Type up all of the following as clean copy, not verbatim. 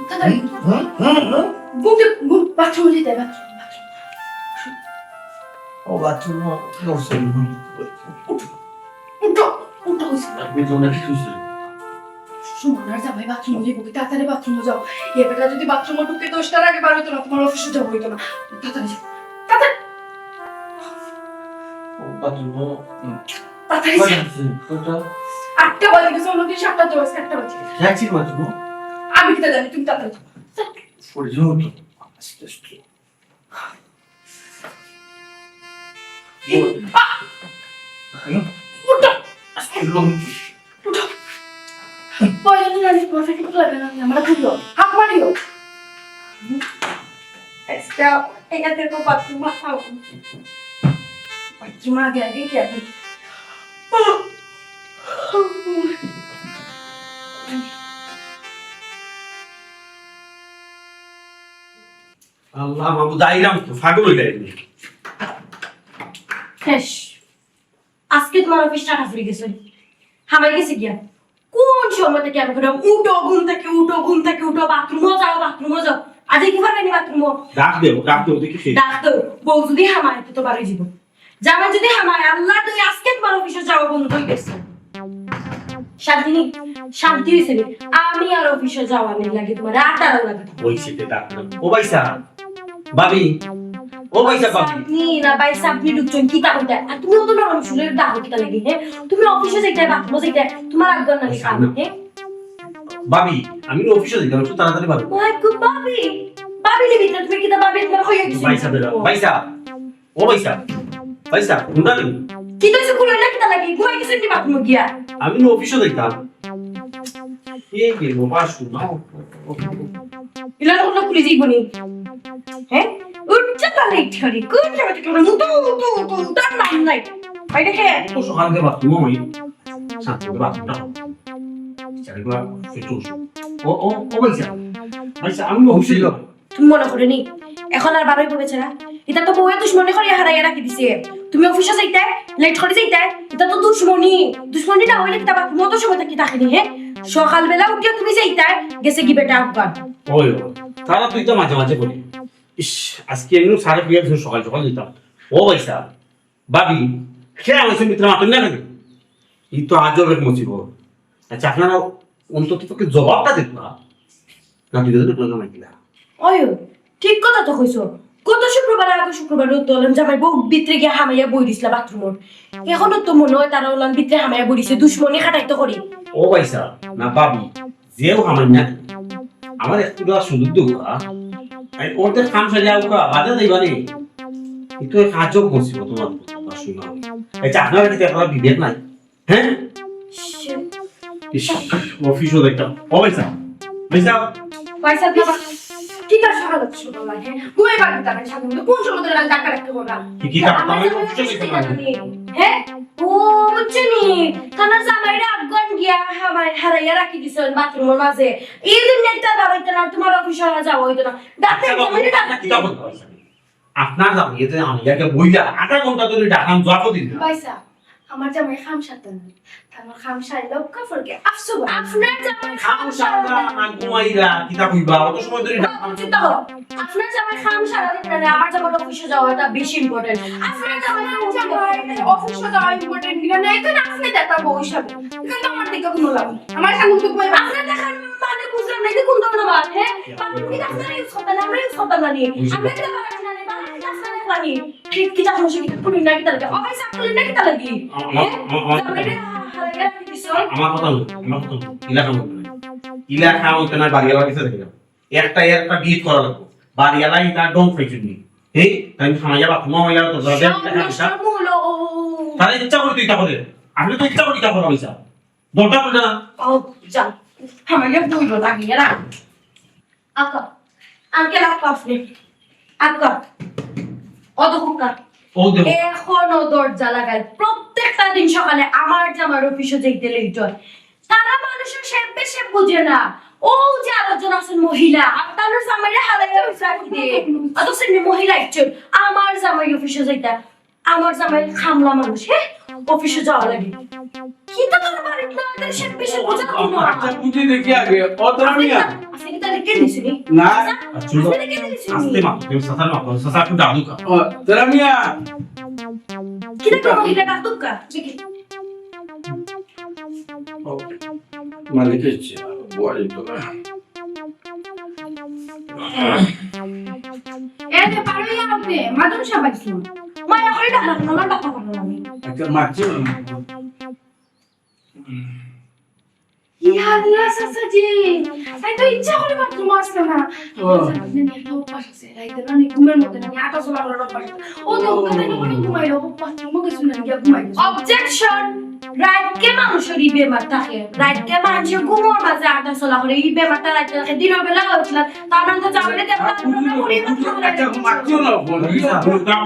তাড়াতাড়ি বাথরুমে যেতে ও বাথরুম করছে উঠো উঠো আমি তো অনেক খুশি সুমনার জামাই বাথরুমে যাবো কি তাড়াতাড়ি বাথরুমে যাও এ বেটা যদি বাথরুমে ঢুকে 10টার আগে বার হইতো না তোমার অফিসে যাবো হইতো না তাড়াতাড়ি যাও তাড়াতাড়ি ও বাথরুম তাড়াতাড়ি যাও 8টা বাজে গেছে অন্যদিন 7টা তো বাজে 8টা বাজে যাচ্ছি বাথরুম আমি কি জানি তুমি তাড়াতাড়ি যাও পড়ে যাও আস্তে আস্তে উঠো আস্তে লোক উঠো পয়জন জানি তোমার ফেটে লাগবে না আমরা খুঁজো হাত মারিও এসটা এখানে তো বাথরুম খাও বাথরুম আগে আগে কি আপনি আল্লাহ বাবু দাইরাম তো ফাগল হই যায়নি শেষ আজকে তোমার অফিস টাকা ফ্রি গেছে হামাই গেছে গিয়া কোন সময় থেকে আমি করলাম উঠো ঘুম থেকে উঠো বাথরুমও যাও আজ কি পারবেনি বাথরুমও ডাক দেও দেখি সেই ডাক্তার বউ যদি হামায় তো বাড়ি যাব জামা যদি হামায় আল্লাহ তুই আজকে তোমার অফিসে যাওয়া বন্ধ হয়ে গেছে শান্তি হয়েছে আমি আর অফিসে যাওয়া নেই লাগে তোমার আটারও লাগে ওই সিটে ডাক ও ভাইসা ভাবি ও ভাইসা ভাবি আপনি না ভাই আপনি ঢুকছেন কি তা হইতা আর তুমিও তো নরম শুনে ডাক কিটা লাগি হ্যাঁ তুমি অফিসে যাইতে বাথরুমে যাইতে তোমার আজ্ঞা না কাম হ্যাঁ ভাবি আমি অফিসে যাইতাম একটু তাড়াতাড়ি ভাবি মাই গড বাবি লিবি না তুমি কি তা বাবি তোমার হয়ে গেছে ভাইসা ভাইসা ও ভাইসা কোনটা নেই কি তো সে কুলে না কিটা লাগি ঘুমাই গেছে কি বাথরুমে গিয়া আমি অফিসে যাইতাম এই কে বাবা শুনো ইলা তো না কুলি যাইবনি হ্যাঁ উচ্চ তালে ঠরি কোন জায়গা থেকে মুতো তার নাম নাই ভাই দেখে তো সকাল থেকে বাথরুম আমি শান্তি করে বাথরুমটা চারিগুলা ফেটু ও ভাইসা আমি অফিসে যাব তুমি মনে করে নি এখন আর বারোই পড়েছে না এটা তো বউয়ে দুশ্মনী করে হারাইয়া রাখি দিছে তুমি অফিসে যাইতে লেট করে যাইতে এটা তো দুশ্মনী না হইলে তা বাথরুমে তো সময় থাকি থাকেনি হ্যাঁ সকালবেলা উঠিয়া তুমি যাইতে গেছে কি বেটা আব্বা ওই তারা তুই তো মাঝে মাঝে বলি ইস আজকে এমনি সাড়ে বিয়ার ধরে সকাল সকাল দিতাম ও ভাইসা ভাবি খেয়ে আমার মিত্র মাতুন না নাকি এই তো আজও বেশ মচিব আচ্ছা আপনারা অন্তত তোকে জবাবটা দিত না না তুই যদি টোটো নাকিলা ওই ঠিক কথা তো কইছো গত শুক্রবার তোলাম জামাই বউ ভিতরে গিয়ে হামাইয়া বই দিছিল বাথরুমত এখনো তো মনে হয় তারা ওলান ভিতরে হামাইয়া বই দিছে দুশ্মনী খাটাইতে করি ও ভাইসা না ভাবি যেও আমার না আমার একটু সুযোগ দেবো ওদের কাম সাজা ওকা বাধা দেবা নেই কিন্তু কাজও করছিল তোমার শুনো আচ্ছা আপনারা কি আপনারা বিবেক নাই হ্যাঁ অফিসও দেখতাম ও ভাইসা পয়সা দিবা কি কাজ সকাল সকাল লাগে কই বাড়ি তারে সাথে কোন সময় ধরে টাকা রাখতে হবে কি কাজ আমি অফিসে যেতাম হ্যাঁ ও বুঝছনি কানার জামাইরা আগুন গিয়া হারাইয়া রাখি দিছেন বাথরুমের মাঝে এই দিন নেতা বাড়াইতে না তোমার অফিসে যাওয়া হইতো না ডাক্তার জামাইরা ডাক্তার আপনার যাবো এতে আমি যাকে বইলা আধা ঘন্টা ধরে ডাকাম জবাব দিন পয়সা আমার জামাই খামসাতেন আমার খামসাই লোক কাফরকে আফসো আপনার জামাই খামসালা না ঘুমাইরা কিতা কইবা অত সময় ধরে ডাকাম চিন্তা করো আপনার জামাই খাম সারা দিন না আমার জামাই অফিসে যাওয়াটা বেশি ইম্পর্টেন্ট আপনার জামাই অফিসে যাওয়া ইম্পর্টেন্ট কিনা না এটা আপনি দেখা বউ হিসাবে কিন্তু আমার দিকে কোনো লাভ আমার সামনে তো কই আপনার দেখার মানে বুঝলাম না এটা কোন ধরনের বাত হ্যাঁ আপনি কি আপনারা ইউজ করতেন আমরা ইউজ করতাম না নি আপনি কি বাড়াচ্ছেন না বাড়াচ্ছেন আপনারা বানি ঠিক কি জানো সে কি কোন না কি লাগে অফিস আপনি না কি লাগে আমার কথা ইলাকা হইতে না বাড়িওয়ালা কিছু দেখে একটা বিট করা লাগবে বাড়িওয়ালা এটা ডোম ফেকিনি এই তাই খামাইয়া বা তোমা হইলা তো যাবে তাহলে ইচ্ছা করে তুই তা করে আপনি তো ইচ্ছা করে তা করা হইছা দরকার পড়ে না ও যা আমাকে বইলো লাগিয়ে রাখ আকা আঙ্কেল আপনি আকা অদকুকা ও দেব এখনো দরজা লাগায় প্রত্যেকটা দিন সকালে আমার জামার অফিসে যেতে লেট হয় তারা মানুষের শেপে শেপ বুঝে না ও যে আরেকজন আছেন মহিলা আপনার জামাইরে হারাইয়া রাখি দে অত সে মহিলা একজন আমার জামাই অফিসে যাইতা আমার জামাই খামলা মানুষ হ্যাঁ অফিসে যাওয়া লাগে কি তো তোর বাড়িতে না আমাদের সে বেশি বোঝা আচ্ছা বুঝি দেখি আগে ও তোরা মিয়া আপনি কি তাহলে কে দিছিলি না আচ্ছা আপনি কে দিছিলি আস্তে মা তুমি সাসার মা সাসা একটু দাদু কা ও তোরা মিয়া কি দেখো এটা কাটুকা দেখি মালিক এসছে বলি তো এ যে পারোই আপনি মাদন সাবাই শুন মায়া করে ডাকলাম না ডাকা পারলাম আমি একটা মারছে ইয়া আল্লাহ সাসাজি আই তো ইচ্ছা করে বাথরুম আসছে না ও। আপনি একটা অভ্যাস আছে রাইতে না ঘুমের মধ্যে না আটা চলা করার অভ্যাস আছে। ও তো ওখানে মানে ঘুমাইলো বাথরুমও কিছু না গিয়া ঘুমাইলো অবজেকশন রাইট কে মানুষের ই বেমার থাকে রাইট কে মানুষের ঘুমোর মাঝে আটা চলা করে এই বেমারটা রাইট থাকে দিনের বেলা হচ্ছিল তার মানে তো যাবে না আচ্ছা মারছিও না বলি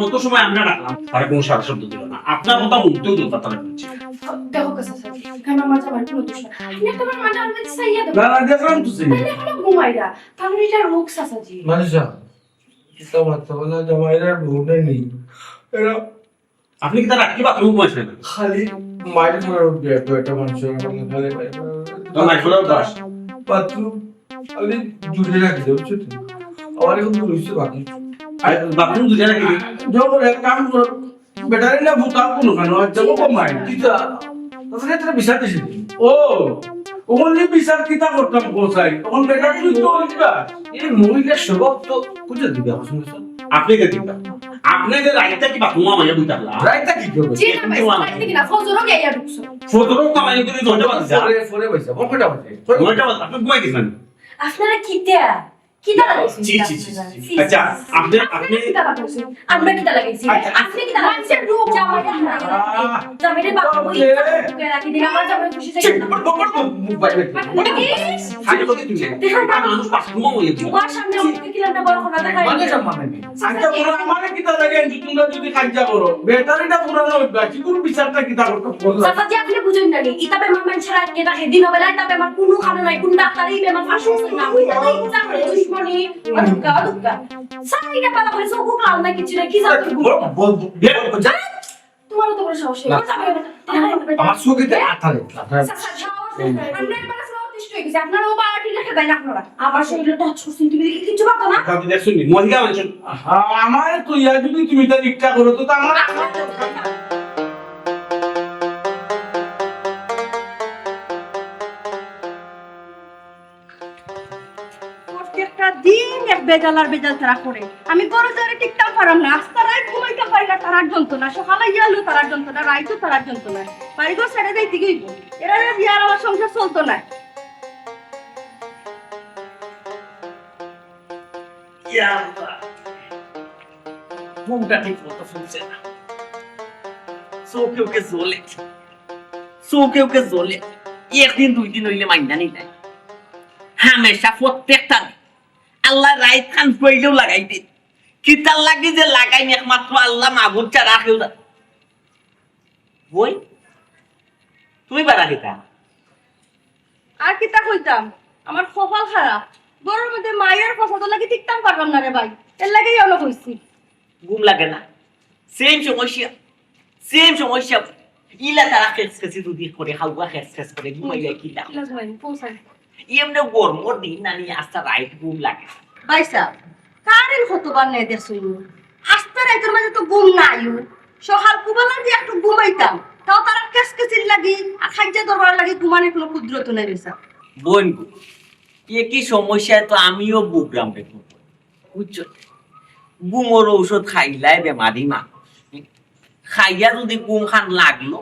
অত সময় আমরা রাখলাম তারা কোনো সারা শব্দ দিল না আপনার কথা উল্টেও দিল তারা বলছে দেখো সাসাজি কেন আমার যাবার কোনো দোষ না আপনি একটা বার মানে আমাকে সাইয়া দাও না না দেখলাম তো সেই তাহলে এখনো ঘুমাইরা তাহলে এটা রোগ সাসাজি মানুষা কিতা মারতে বলা জামাইরা ভুলে নেই এরা আপনি কি তার রাখতে বাথরুম ঘুমাইছেন খালি মাইরে ধরার ব্যাপার একটা মানুষের খালি তোমার ফলো দাস বাথরুম খালি জুড়ে রাখি দেবো ছোট আমার এখন তো রয়েছে বাকি বাথরুম দুজনে রাখি যখন এক কাম করো বেটারি না ভূতা কোনো কেন যাবো কমাই কিতা তাহলে এটা বিচার দিছি ও ওখানে বিচার কিতা করতাম কোথায় তখন বেটার তুই তো ওইটা এই মহিলার স্বভাব তো বুঝে দিবে আমার সঙ্গে আপনি কে দিবেন আপনি যে রাইটটা কি বাথরুম আমায় বুঝালা রাইতা কি করবে জি না ভাই সাইতে কিনা ফজরও গিয়া ঢুকছো ফটোর কামাই করে ধরে বাজা ফরে ফরে বসে বকটা বসে ধরে বাজা আপনি ঘুমাই গেছেন আপনারা কিতা কিতা লাগাইছেন জি জি জি আচ্ছা আপনি আপনি কি দাবা করছো আমরা কিতা লাগাইছি আপনি কিতা লাগাইছেন রূপ জামাইটা জামাইটা বাবা ওই কে রাখি দিন আমার জামাই খুশি থাকে মুখ বাইরে আগে বলে দিলে মানুষ বাথরুম আমায় দিল তোমার সামনে আমাকে কিলা না বড় কথা দেখাই মানে সম্মান নেই আচ্ছা পুরো আমারে কিতা লাগে তোমরা যদি কাজা করো ব্যাটারিটা পুরানো অভ্যাস কি কোন বিচারটা কিতা করতে বললা চাচা যে আপনি বুঝেন না ইতাবে আমার মানুষের আজকে থাকে দিন বেলায় তাবে আমার কোনো খানা নাই কোন ডাক্তারই বেমার ফাঁসি না ওই তাই ইচ্ছা করে দুশ্মনী অদুকা অদুকা সাইটা পালা করে সব ক্লাউন না কিছু না কি জানো বল তোমার তো বড় সাহস আমার চোখে আঠারে আপনারা ও বাড়ি রেখে দেন আপনারা আমার শরীরে টাচ করছেন তুমি দেখি কিছু পাতো না আপনি দেখছেন নি মহিলা মানুষ আমার তো ইয়া যদি তুমি তা ঠিকঠাক করো তো আমার প্রত্যেকটা দিন এক বেজালার বেজাল তারা করে আমি বড় ধরে টিকতাম পারাম না আস্তা রাত ঘুমাইতে পারি না তারার যন্ত্রণা সকালে ইয়ালো তারার যন্ত্রণা রাইতো তারার যন্ত্রণা বাড়িঘর ছেড়ে যাইতে গিয়ে এরা বিয়ার আমার সংসার চলতো না ঘুমটা ঠিক মতো ফুলছে না চোখে ওকে জ্বলে চোখে ওকে জ্বলে একদিন দুই দিন হইলে মাইনা নেই নাই হামেশা প্রত্যেকটা দিন আল্লাহ রাইত খান পইলেও লাগাই দিন কিতার লাগি যে লাগাইনি একমাত্র আল্লাহ মাহবুব ছাড়া কেউ না বই তুই বাড়া কিতা আর কি তা কইতাম আমার কপাল খারাপ বড়র মধ্যে মায়ের পছন্দ লাগে টিকতাম পারলাম না রে ভাই এর লাগেই অনেক হইছি ঘুম লাগে না সেম সমস্যা ইলা তারা খেসখেসি দুদি করে হালুয়া খেসখেস করে ঘুমাইলে কি লাভ পৌঁছাই এমনি গরমর দিন না নিয়ে আস্তা রাইট ঘুম লাগে বাইসা কারেন কতবার নেই দেখছই আস্তে রাইতের মাঝে তো ঘুম নাইও সকাল কুবালার দিয়ে একটু ঘুমাইতাম তাও তারা কেসকেসির লাগি খাইজা দরবার লাগি ঘুমানোর কোনো কুদরত নাই বেসা বোন গো একই সমস্যায় তো আমিও বুকরাম দেখুন বুঝছো ঘুমোর ঔষধ খাইলাই বেমারি মানুষ খাইয়া যদি ঘুম খান লাগলো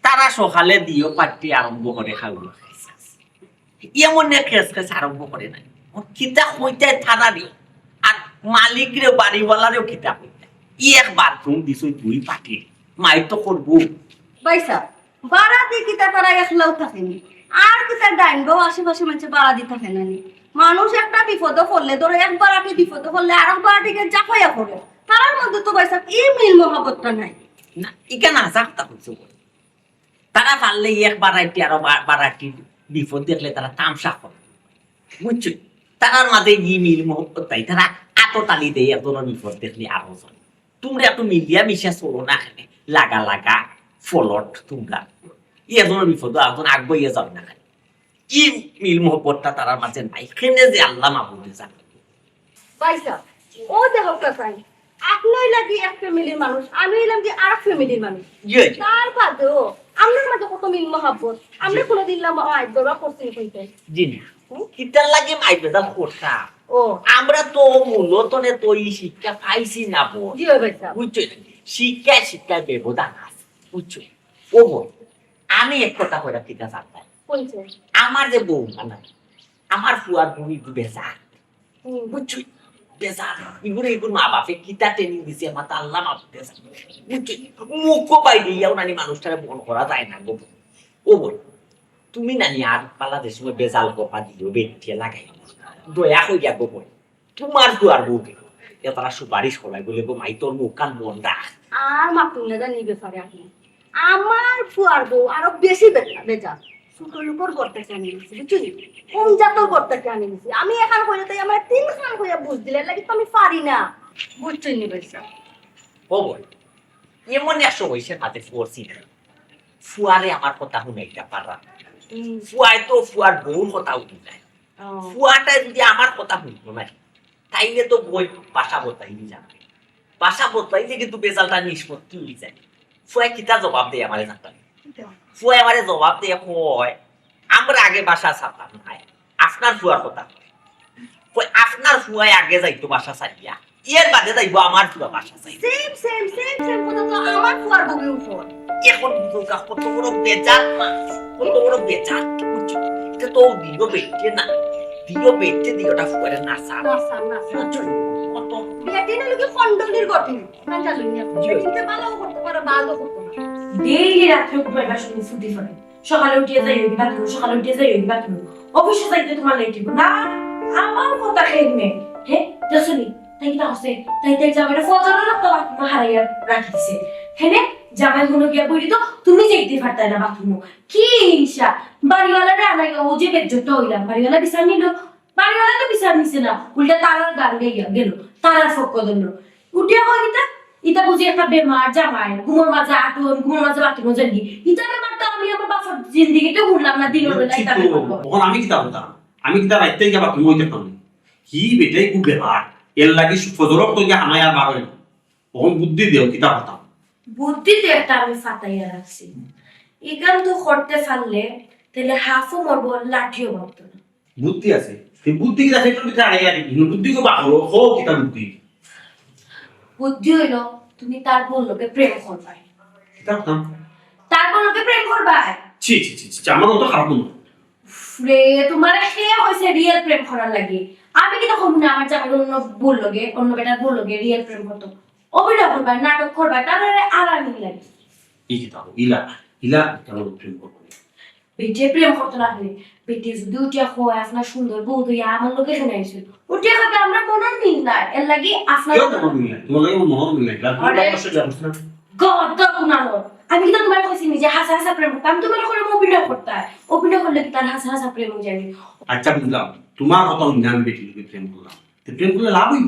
তারা সকালে দিও পাটি আরম্ভ করে খাওয়া এমন খেস খেস আরম্ভ করে নাই কিতা হইতে থানা দিও আর মালিকরেও বাড়িওয়ালারেও কিতা হইতে এক বাথরুম দিছ দুই পাটি মাই তো করবো বাইসা বাড়া দিয়ে কিতা তারা একলাও থাকেনি আর কিতা ডাইন গো আশেপাশে মানুষ বাড়া দিয়ে থাকে না মানুষ একটা বিপদ পড়লে ধরো একবার আপনি বিপদ পড়লে আর একবার দিকে জাফাইয়া পড়ে তার মধ্যে তো বাইসা এই মিল মহাবতটা নাই না ইকা না জাগতা হচ্ছে তারা পারলে এক বারাইটি আরো বারাইটি বিপদ দেখলে তারা তামসা করে বুঝছো তারার মাঝে ই মিল মহব্বত তাই তারা আততালি দেয় একজনের বিপদ দেখলে আরো চলে তোমরা এত মিলিয়া মিশা চলো না খেলে লাগা লাগা ফলট তোমরা এজনের বিপদ এখন আগবাইয়া যাবে না কি মিল মোহব্বতটা তারার মাঝে নাই কেনে যে আল্লাহ মাহবুবে জানে পয়সা ও দেখো কাকাই আপনাই লাগি এক ফ্যামিলির মানুষ আমি হইলাম কি আর ফ্যামিলির মানুষ ইয়ে তার বাদেও আপনার মাঝে কত মিল মহাব্বত আমরা কোনোদিন আইদরা করছি কইতে জি না কিতার লাগে মাইবেদাল কোঠা ও আমরা তো মূলত তো এই শিক্ষা পাইছি না বোন জি ওই পয়সা বুঝছো শিক্ষায় ব্যবধান আছে বুঝছো ও বোন আমি এক কথা কইরা কিতা জানতাম কইছে আমার যে বউ না আমার ফুয়ার বউ একটু বেজার বুঝছো বেজার এগুলো মা বাপে কিতা ট্রেনিং দিছে মাতা আল্লাহ মা বুঝছো মুখ পাই দিয়াও নানি মানুষটারে মন করা যায় না গো ও বোন তুমি নানি আর বাংলাদেশ সময় বেজাল গোপা দিও বেটিয়ে লাগাই দয়া হইয়া গো বোন তোমার ফুয়ার বউকে তারা সুপারিশ করাই বলে গো মাই তোর মুখ কান মন রাখ আর মাতুন না জানি ব্যাপারে আপনি আমার ফুয়ার বউ আরো বেশি বেজা সুতোর উপর করতে চানি বুঝছি কোন জাতর করতে চানি আমি এখান কইলে তাই আমার তিন খান কইয়া বুঝ দিলে লাগি তো আমি পারি না বুঝছি নি বেশা ও বোন এমন একশো হয়েছে তাতে পড়ছি না ফুয়ারে আমার কথা শুনাইতে পারা ফুয়ায় তো ফুয়ার বউর কথা উঠি যায় ফুয়াটা যদি আমার কথা শুনতো না তাইলে তো বই বাসা বদলাইনি যাবে বাসা বদলাইলে কিন্তু বেজালটা নিষ্পত্তি উঠে যায় ফুয়ায় কিতা জবাব দেয় আমারে জানতাম ফুয়ায় আমারে জবাব দিয়ে কয় আমরা আগে বাসা ছাড়তাম নাই আপনার ফুয়ার কথা কয় আপনার ফুয়ায় আগে যাইতো বাসা ছাড়িয়া এর বাদে যাইব আমার ফুয়া বাসা চাই সেম কথা তো আমার ফুয়ার বউয়ের উপর এখন দুর্গা কত বড় বেজাত মা কত বড় বেজাত বুঝছো এটা তো দিও বেটে না দিওটা ফুয়ারে না সার না সার না সার বুঝছো কত বেটি না লোকে খন্ডলির গঠন না জানি না বেটিতে ভালো করতে পারে ভালো করতে না ডেইলি রাত্রে ঘুমাইবার সময় ফুটি ফোনে সকালে উঠিয়ে যাই ওই বাথরুম সকালে উঠিয়ে যাই ওই বাথরুম অফিসে যাইতে তোমার লেট হইব না আমার কথা খেলবে হ্যাঁ যশনি তাই কি হচ্ছে তাই জামাইটা ফজর না তো বাথরুম হারাইয়া রাখি দিছে হ্যাঁ জামাই হলো গিয়া বলি তো তুমি যাইতে পারতাই না বাথরুম কি হিংসা বাড়িওয়ালারে আনাই ও যে বেজ্জত হইলাম বাড়িওয়ালা বিচার নিল বাড়িওয়ালা তো বিচার নিছে না উল্টা তারার গান গাইয়া গেল তারার ফক দিল উঠিয়া কই ইতা বুঝি একটা বেমার জামাই ঘুমোর মাঝে আটন ঘুমোর মাঝে বাথরুম জানি ইতা বেমারটা আমি আমার বাসার জিন্দিগিতে উঠলাম না দিনের বেলা ইতা বেমার তখন আমি কিতা বলতাম আমি কিতা রাইতে গিয়া বাথরুম হইতে পারি কি বেটাই খুব ব্যাপার এর লাগি ফজরক তো গিয়া হামাই আর বার হইল তখন বুদ্ধি দেও কিতা বলতাম বুদ্ধিতে একটা আমি ফাটাইয়া রাখছি এখান তো করতে পারলে তাহলে হাফও মরবো লাঠিও মরতো না বুদ্ধি আছে সেই বুদ্ধি কিতা সেটার ভিতরে আড়াইয়া দিবি বুদ্ধি কো বাকলো হো কিতা বুদ্ধি বুদ্ধি হইল তুমি তার লোকে প্রেম করবাই কিতা বলতাম তারপর লোকে প্রেম করবাই ছি ছি ছি ছি আমার তো খারাপ না রে তোমার খেয়ে হয়েছে রিয়েল প্রেম করার লাগে আমি কি তখন না আমার জামাই অন্য বললোগে অন্য বেটার বললোগে রিয়েল প্রেম করতো অভিনয় করবাই নাটক করবাই তাহলে আরামই লাগে এই কিতা ইলা ইলা কেন প্রেম করবো বেটে প্রেম করতো না হলে বেটে যদি উঠিয়া হয় আপনার সুন্দর বউ তুই আমার লোকে শুনে আইছিল উঠিয়া খাবে আমরা মনের মিল নাই এর লাগি আপনার কেউ তোমার মিল নাই তোমার লাগে মহর মিল নাই আরে। গদ কুনানো আমি কি তোমার কইছি যে হাসা হাসা প্রেম করতাম আমি তোমার করে অভিনয় করতাম অভিনয় করলে কি তার হাসা হাসা প্রেম হয়ে যাবে আচ্ছা বুঝলাম তোমার কথা আমি বেটি লোকে প্রেম করলাম তো প্রেম করলে লাভ হইব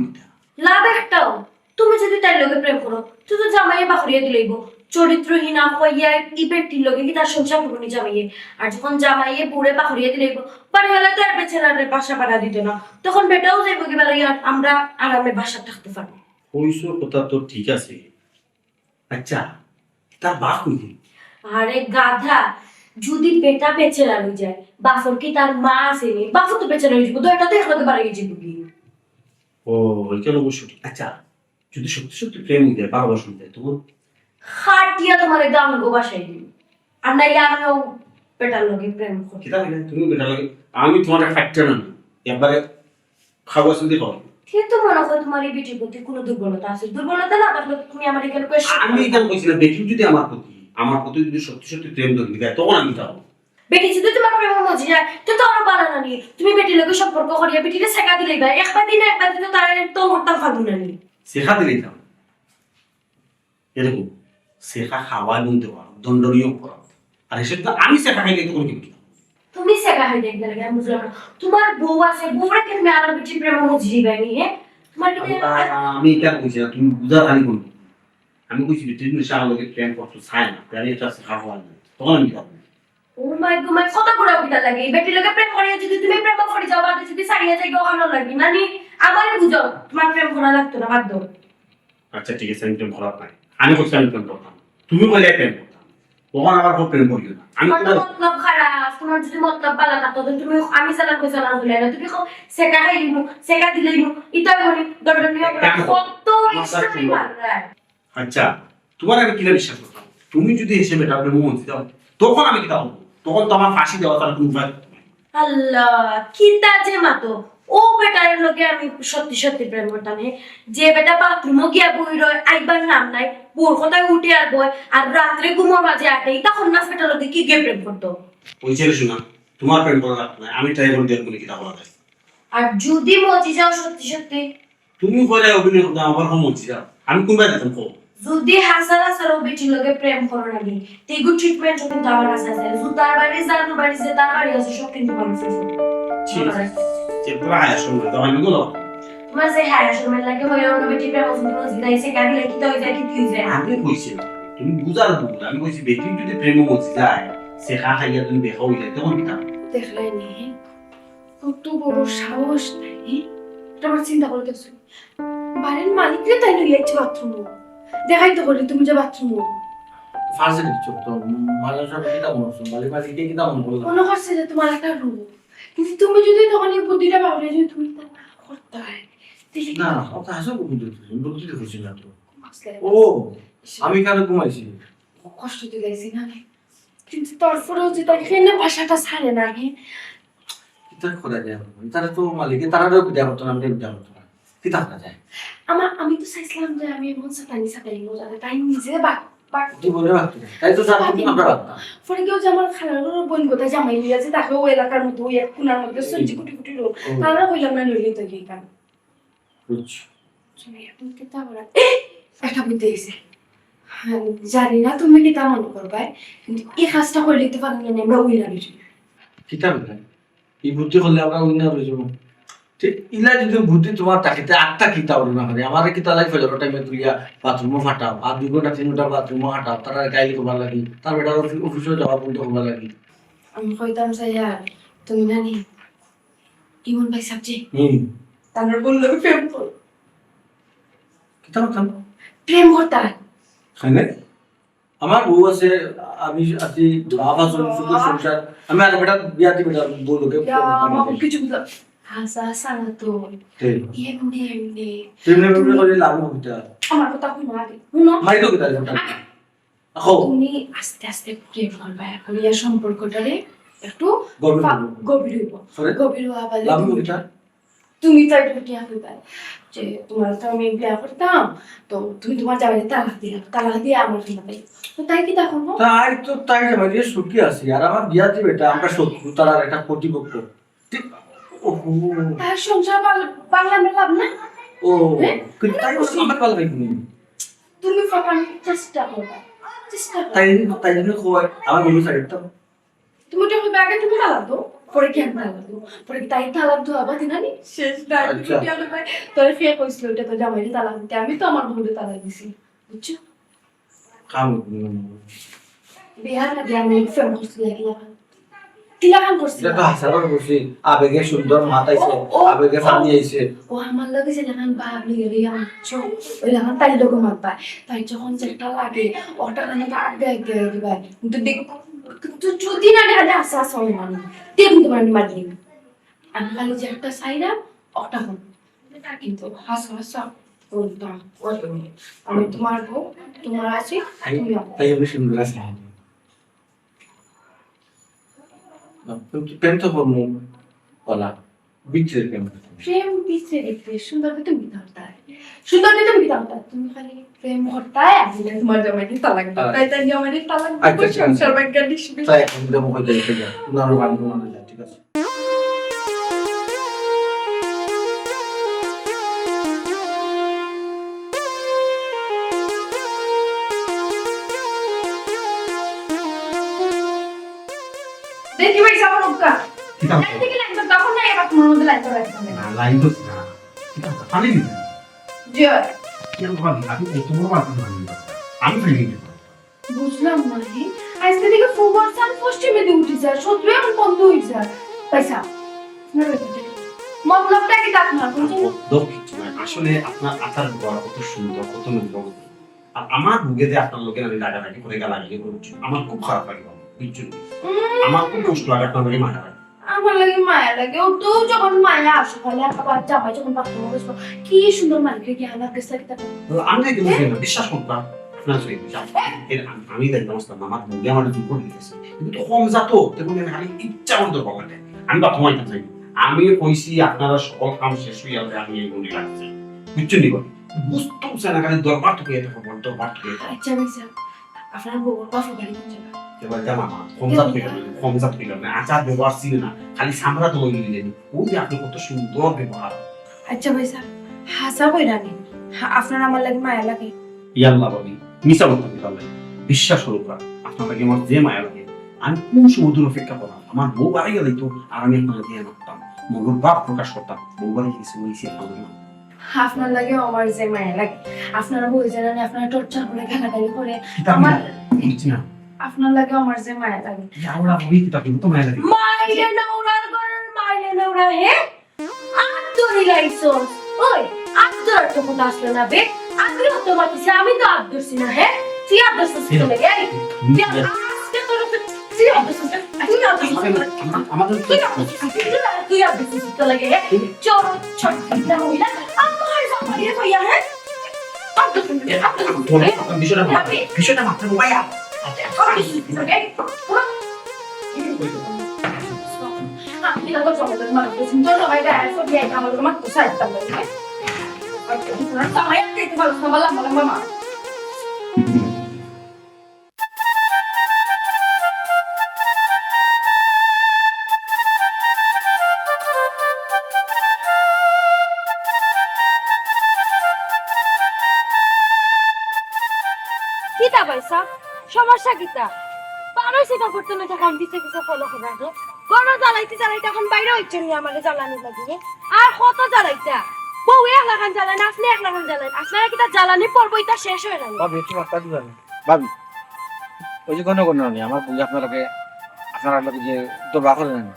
লাভ একটাও তুমি যদি তার লগে প্রেম করো তুই তো জামাইয়ে বাখরিয়ে দিলেইব চরিত্রহীনা হইয়া ই ব্যক্তির লগে কি তার সংসার করবো নি জামাইয়ে আর যখন জামাইয়ে বুড়ে বাখরিয়ে দিলেইব বাড়িওয়ালা তো আর বেচারারে বাসা ভাড়া দিত না তখন বেটাও যাইব কি বেলা আমরা আরামে বাসা থাকতে পারবো কইসোর কথা তো ঠিক আছে আচ্ছা তার বাপ কই আরে গাধা যদি বেটা বেচেলা হয়ে যায় বাফর কি তার মা আসেনি বাফর তো বেচেলা হয়ে যাবো তো এটা তো এখানে বাড়ি যাবো কি ও ওইখানে অবশ্য ঠিক। আচ্ছা যদি সত্যি সত্যি প্রেম হয়ে যায় ভালোবাসা হয়ে যায় তখন হাটিয়া তোমার গান গো বাসায় দিবি আর নাইলে আমিও বেটার লগে প্রেম করি কিতা হইলে তুমি বেটা লাগে আমি তোমার ফ্যাক্টর না একবারে খাওয়া শুনতে পাবো কিন্তু মনে হয় তোমার এই বেটির প্রতি কোনো দুর্বলতা আছে দুর্বলতা না থাকলে তুমি আমার এখানে আমি কেন বলছিলাম বেটি যদি আমার প্রতি যদি সত্যি সত্যি প্রেম ধরবি তখন আমি যাবো বেটি যদি তোমার প্রেম মজি যায় তো তো আরো বাড়ানো নি তুমি বেটির লগে সম্পর্ক করিয়া বেটিকে শেখা দিলেই ভাই একবার দিনে তার তো হত্যা ফাগুন না নি শেখা দিলেই যাও এরকম শেখা খাওয়া গুনতে পারো দণ্ডনীয় করো আর এসব তো আমি শেখা খাইলে তখন কি বুঝলাম তুমি শেখা হয়ে দেখবে লাগে আমি বুঝলাম না তোমার বউ আছে বউরা কি তুমি আমার বেটির প্রেম মজি দিবে নি হ্যাঁ তোমার কি আমি কেন বলছি না তুমি বুঝা জানি কোন আমি কইছি তুই নিশা আমাকে প্রেম করতে চাই না তাহলে এটা শেখা হওয়া না তখন আমি যাবো ও মাই গড মাই কত করে বিটা লাগে এই বেটি লগে প্রেম করিয়া যদি তুমি প্রেম করে যাও বাদে যদি সারিয়া যাই গো ভালো লাগবে নানি আমারে বুঝো তোমার প্রেম করা লাগতো না বাদ দাও আচ্ছা ঠিক আছে আমি প্রেম করার নাই আমি করছি আমি প্রেম করতাম তুমি বলে প্রেম করতাম তখন আবার খুব প্রেম করিও না আমি তোমার তো মতলব খারাপ তোমার যদি মতলব ভালো থাকতো তো তুমি আমি সালাম কইছ না বলে না তুমি সেকা খাই দিমু সেকা দিলে দিমু ইতা বলি দরদনিয়া কত ইস্তারি মাররা আচ্ছা তোমার আমি কিনা বিশ্বাস করতাম তুমি যদি এসে বেটা প্রেম মন্ত্রী দাও তখন আমি কিনা হবো তখন তো আমার ফাঁসি দেওয়া তার কোনো উপায় থাকতো না। আল্লাহ কিতা যে মাতো ও বেটার লগে আমি সত্যি সত্যি প্রেম করতাম যে বেটা বাথরুমও গিয়া বই রয় আইবার নাম নাই বোর কথায় উঠে আর বয় আর রাত্রে ঘুমোর মাঝে আটে তখন নাচ বেটার লগে কি গিয়ে প্রেম করতো ওই ছেলে শোনা তোমার প্রেম করা লাগতো না আমি ট্রাই করে দেখবো কিনা বলা যায় আর যদি মজি যাও সত্যি সত্যি তুমি করে অভিনয় করতে আমার কম মন্ত্রী যাও আমি কোনবার দিতাম কো যদি হাসার হাসার ও বেটির লগে প্রেম করো নাকি তেগু ট্রিটমেন্ট কিন্তু আমার কাছে আছে জুতার বাড়ি জানু বাড়ি যে তার বাড়ি আছে সব কিন্তু ভালো ঠিক আছে যে প্রায় সময় তো আমি বলো তোমার যে হ্যাঁ সময় লাগে হয়ে অন্য বেটি প্রেম যদি মজি দাইছে গাড়ি লাগি তো হয়ে যায় কি তুই যায় আমি কইছি তুমি বুঝার ভুল আমি কইছি বেটি যদি প্রেম মন্ত্রী যায় সে খা খাইয়া তুমি দেখা হয়ে যায় তখন কিনা দেখলাই নি কত বড় সাহস নাই এটা আমার চিন্তা করতেছি বাড়ির মালিকরে তাই লইয়া ইচ্ছে বাথরুম দেখাই তো বলি তুমি যে বাথরুম ফার্স্ট কিছু তো ভালো সব কিটা মনে হচ্ছে বালি বালি কে কিটা মনে করলো মনে করছে যে তোমার একটা রূপ কিন্তু তুমি যদি তখন এই বুদ্ধিটা ভাবলে যে তুমি তা না করতে হয় তাহলে না ওটা হাসো বুঝতে বুঝতে খুশি না তো মাসলে ও আমি কেন ঘুমাইছি কষ্ট দিলাইছি না আমি। কিন্তু তারপরেও যে তাকে এখানে ভাষাটা ছাড়ে না হে কিটা করা যায় তারা তো মালিকে তারাও বিদা করতো না আমি বিদা করতো না কিটা করা যায় আমি তো চাইছিলাম যে আমি এমন সাতানি মজাতে তাই নিজে তুই বলে রাখতো তাই তো জানো আমরা রাখতাম পরে কেউ যে আমার খালার বোন কোথায় জামাই লিয়ে আছে তাকে ওই এলাকার মধ্যে ওই এক কোনার মধ্যে সবজি কুটি কুটি রোগ তারা হইলাম না লইলে তো গিয়ে কারণ বুঝছি একটা বুদ্ধি হয়েছে জানি না তুমি কি তা মনে করবা কিন্তু এই কাজটা করে দিতে পারলে না আমরা ওই লাগে কিটা বেটাই এই বুদ্ধি করলে আমরা উইনার হয়ে যাবো ঠিক ইলা যদি বুদ্ধি তোমার তাকিতে আটটা কিতা হলো না করে আমার কিতা লাইফ হলো টাইমে তুইয়া বাথরুমও ফাটাও আর 2 ঘন্টা 3 ঘন্টা বাথরুমও হাঁটাও তারা গাইলে করবার লাগি তার বেটার অফিসে যাওয়া বন্ধ করবার লাগি আমি কইতাম চাই আর তুমি নানি ইমন ভাই সাবজেক্ট তার বললো প্রেম কর কিতা করতাম প্রেম করতাম খাইলে আমার বউ আছে আমি আছি বাবা শুধু সংসার আমি আর বেটা বিয়া দিই বেটা বউকে কিছু বুঝলাম হাসা হাসা না তো এমনি এমনি তেমনি তেমনি করে লাভ হইতা আমার কথা শুনো আগে শুনো মারি তো কিতা কথা আহো তুমি আস্তে আস্তে প্রেম করবা এখন ইয়ার সম্পর্কটারে একটু গভীর হইবো। গভীর হইব সরে? গভীর হওয়া বলে লাভ হইতা তুমি তাই ঢুকিয়া হইবা যে তোমার তো আমি বিয়া করতাম তো তুমি তোমার জামাই তালাক দিয়ে আমার কিনা পাই তো তাই কি দেখো তাই জামাই দিয়ে সুখী আছি আর আমার বিয়া দিবে এটা আমরা শত্রু তার আর একটা প্রতিপক্ষ ঠিক ওহো তার সংসার বাংলা লাভ না ও কিন্তু তাই আমার ভালো লাগবে তুমি প্রপারলি চেষ্টা করবা চেষ্টা করবা তাই জন্য কয় আমার বন্ধু সাইডটা তুমি তো হবে আগে তুমি তালাক দাও পরে কি আমি তালাক দাও পরে কি তাই তালাক দাও আবার দিনানি শেষ ডাক আচ্ছা। কি হলো ভাই তোর ফিয়া কইছিল ওটা তো জামাইরে তালাক দিতে আমি তো আমার বউরে তালাক দিছি বুঝছো কাম বিহার না বিহার নেই ফেম করছিল কিলা কাম করছিল এটা তো হাসাবার বসে আবেগে সুন্দর মাথাইছে আবেগে ফানি আইছে ও আমার লগে যে লাগান ভাবলি রে আমছো ওই লাগান তাই লোক মারবা তাই যখন যেটা লাগে ওটা কানে তো আগে আগে দিবা কিন্তু দেখো কিন্তু যদি না দেখা আসা সয় মানে তেম তোমার মারলি আমি খালি যে একটা সাইরা ওটা হল কিন্তু হাসা হাসা বলতাম আমি তোমার বউ তোমার আছি তুমি তাই আমি সুন্দর আছে প্রেম তো বলবো বলা বিচ্ছের প্রেম প্রেম পিছে দেখতে সুন্দর তুমি ধরতা সুন্দর তুমি ধরতা তুমি খালি প্রেম করতা আসলে তোমার জামাইকে তালাক দাও তাই তাই জামাইকে তালাক দাও সংসার ভাগ্য দিশবি তাই আমি তো মুখে দেখে যা নরম বান্ধব না যা ঠিক আছে দেখি ভাই যাবো লোকা কিতা দেখি লাগবে তখন না এবার তোমার মধ্যে লাইট রাখতে না লাইন তো না কিতা পানি দিতে জয় কেন ভাবি আমি কত বড় বাদ দিলাম আমি ফিরে নিব বুঝলাম না হে আজকে থেকে ফুবর সান পশ্চিমে দিয়ে উঠি স্যার শত্রু এখন বন্ধ হই স্যার পয়সা মতলবটা কি কাট না বুঝছেন কিছু নয় আসলে আপনার আচার ব্যবহার কত সুন্দর কত নম্র আর আমার বুকে যে আপনার লোকের আমি রাগারাগি করে গালাগালি করছি আমার খুব খারাপ লাগে বুঝছেন আমার খুব কষ্ট লাগে আপনার লোকে মারা লাগে আমার লাগে মায়া লাগে ও তো যখন মায়া আসে বলে আবার জামাই যখন বাথরুমে বসবো কি সুন্দর মালিকে কি আমার কাছে একটা আমি দেখতে বিশ্বাস করতাম আপনার সই আমি দেখতাম আমার বুকে আমার জুপ করে দিতেছে কিন্তু তো কম যাতো তখন আমি খালি ইচ্ছা মতো বলা যায় আমি বাথরুম আইতাম চাই আমি কইছি আপনারা সকল কাম শেষ হয়ে যাবে আমি এই গুলি লাগছে বুঝছেন নি বুঝতেও চায় না খালি দরবার তো পেয়ে থাকো দরবার তো পেয়ে থাকো আচ্ছা ভাইসা আপনার বউ বাফু বাড়ি কোন জায়গা এবার জামা কম জাত হইল না আচার ব্যবহার ছিল না খালি সামরা তো হইল দিলেন ওই যে আপনি কত সুন্দর ব্যবহার আচ্ছা ভাইসা হাসা কইরা নি আপনার আমার লাগে মায়া লাগে ইয়াল্লাহ বাবি মিশা বলতাম তাহলে বিশ্বাস করো আপনার লাগে আমার যে মায়া লাগে আমি কোন সমুদ্র অপেক্ষা করলাম আমার বউ বাড়ি গেলে তো আর আমি আপনার দিয়ে করতাম মগুর ভাব প্রকাশ করতাম বউ বাড়ি গেছে ওইসি আপনার লাগে আমার যে মায়া লাগে আপনারা বই জানেন আপনারা টর্চার করে গালাগালি করে আমার আপনার লাগে আমার যে মায়া লাগে আমরা বই কিতা কিন্তু মায়া লাগে মাইলে নৌরার ঘরের মাইলে নৌরা হে আদরি লাইছস ওই আদর তো কোন আসলে না বে আদরি তো মাতিছে আমি তো আদরছি না হে তুই আদরছিস তো লাগে এই আজকে তোর তুই আদরছিস আমাদের তুই আদরছিস তো লাগে হে চোর ছোট না হইলা আমার জামাইরে ভাইয়া হে বিষয়টা মাত্র ভাইয়া কিতা পয়সা সমস্যা কিতা পারো সেটা করতে না তখন দিতে কিছু ফলো করে রাখো গরো জ্বালাইতে জ্বালাইতে এখন বাইরে হচ্ছে নি আমারে জ্বালানি লাগবে আর কত জ্বালাইতা বউ এক লাগান জ্বালান আপনি এক লাগান জ্বালান আপনারা কিতা জ্বালানি পড়বো এটা শেষ হয়ে গেল ভাবি একটু মাত্রা দিবেন ভাবি ওই যে কোনো কোনো নেই আমার বুঝে আপনাকে আপনার লোকে যে দরবার করে নেন